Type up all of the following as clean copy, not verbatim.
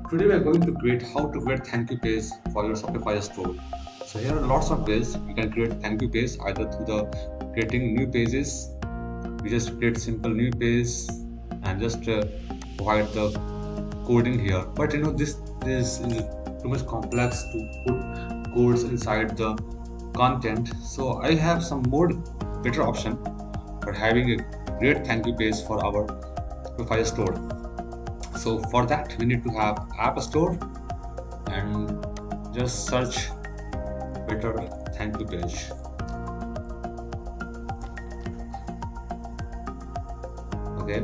Today we are going to create how to create thank you page for your Shopify store. So here are lots of ways you can create thank you page, either through the creating new pages. You just create simple new page and just provide the coding here. But this is too much complex to put codes inside the content. So I have some more better option for having a great thank you page for our Shopify store. So for that we need to have app store and just search better thank you page. Okay,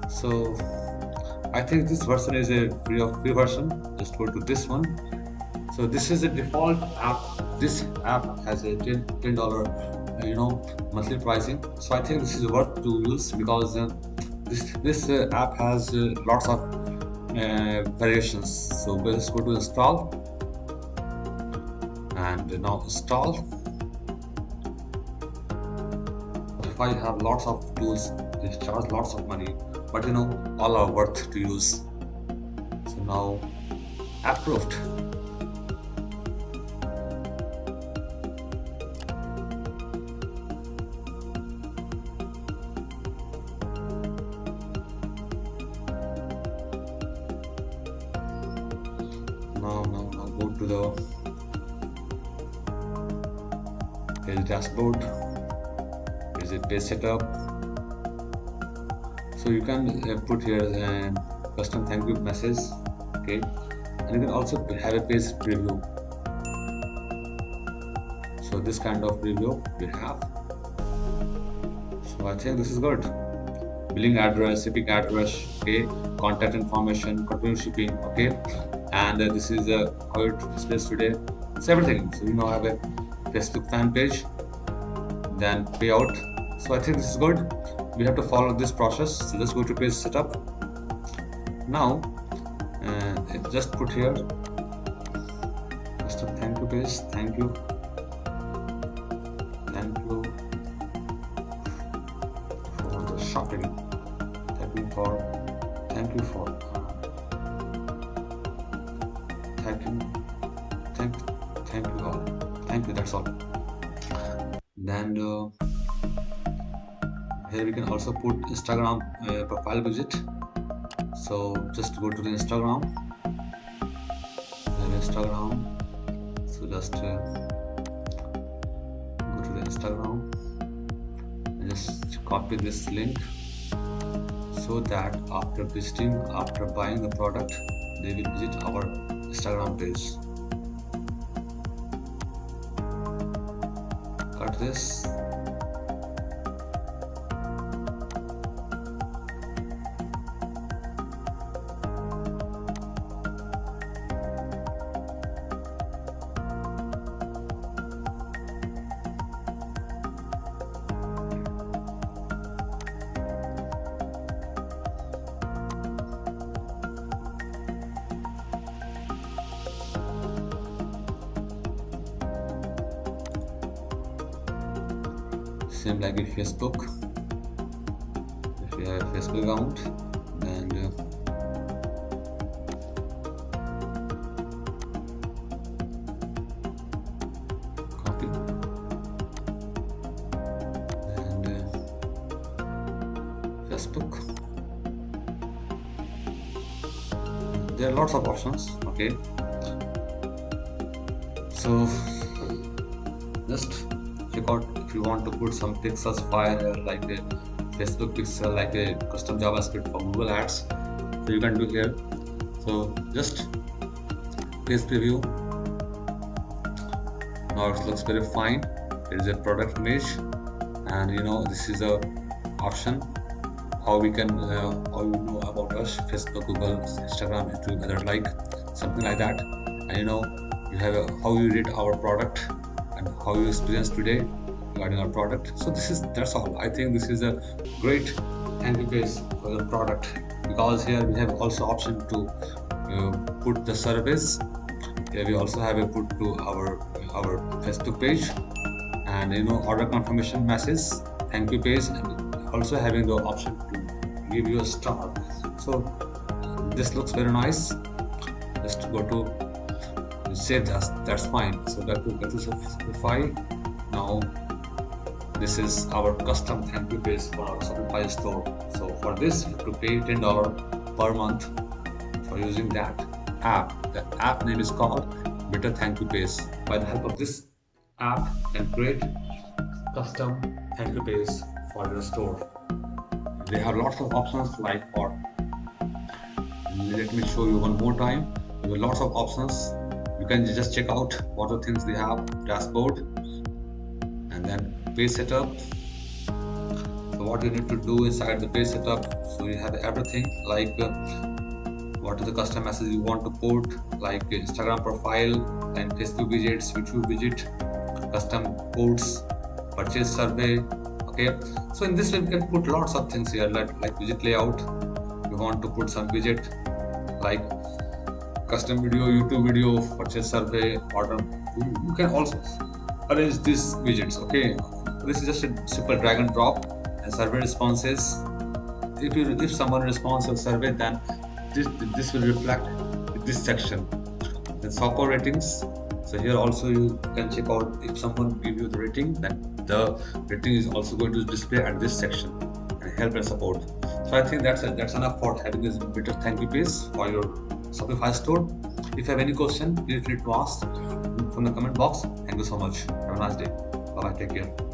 so I think this version is a free version. Just go to this one. So this is a default app. This app has a $10 monthly pricing. So I think this is worth to use because this app has lots of variations. So let's go to install and now install. If I have lots of tools, they charge lots of money, but all are worth to use. So now approved. Now go to the page dashboard. Is it page setup? So you can put here a custom thank you message, okay, and you can also have a page preview. So this kind of preview we have. So I think this is good. Billing address, shipping address, okay, contact information, continue shipping, okay, and this is how it displays today. It's everything. So I have a Facebook fan page, then payout. So I think this is good. We have to follow this process. So let's go to page setup. Now just put here just a thank you page. Thank you for the shopping. Thank you for thank you all. Thank you, that's all. Then here we can also put Instagram profile widget. So just go to the Instagram. So just go to the Instagram and just copy this link, so that after buying the product, they will visit our Instagram page. Cut this. Same like with Facebook. If you have a Facebook account, then copy and Facebook. There are lots of options. Okay, so just check out if you want to put some pixels file like a Facebook pixel, like a custom JavaScript for Google Ads. So you can do here. So just page preview. Now it looks very fine. There is a product image, and this is a option how we can how you know about us: Facebook, Google, Instagram, YouTube, other like something like that. And you have how you rate our product and how you experience today regarding our product. So that's all. I think this is a great thank you page for the product, because here we have also option to put the service. Here we also have a put to our Facebook page, and order confirmation message, thank you page, and also having the option to give you a star. So this looks very nice. Just go to save that's fine. So go to Shopify. Now this is our custom thank you page for our Shopify store. So for this you have to pay $10 per month for using that app. The app name is called Better Thank You Page. By the help of this app you can create custom thank you page for your store. They have lots of options like for, let me show you one more time. There are lots of options. You can just check out what the things they have, dashboard, and then page setup. So what you need to do inside the page setup, so you have everything like what is the custom message you want to put, like Instagram profile and Facebook widgets, YouTube widget, custom quotes, purchase survey. Okay, so in this way we can put lots of things here like widget layout. You want to put some widget like custom video, YouTube video, purchase survey, order. You can also arrange these widgets. Okay, this is just a simple drag and drop and survey responses. If someone responds to a survey, then this will reflect in this section. Then software ratings. So here also you can check out if someone give you the rating, then the rating is also going to display at this section and help and support. So I think that's enough for having this better thank you page for your Shopify store. If you have any question, feel free to ask from the comment box. Thank you so much. Have a nice day. Bye bye. Take care.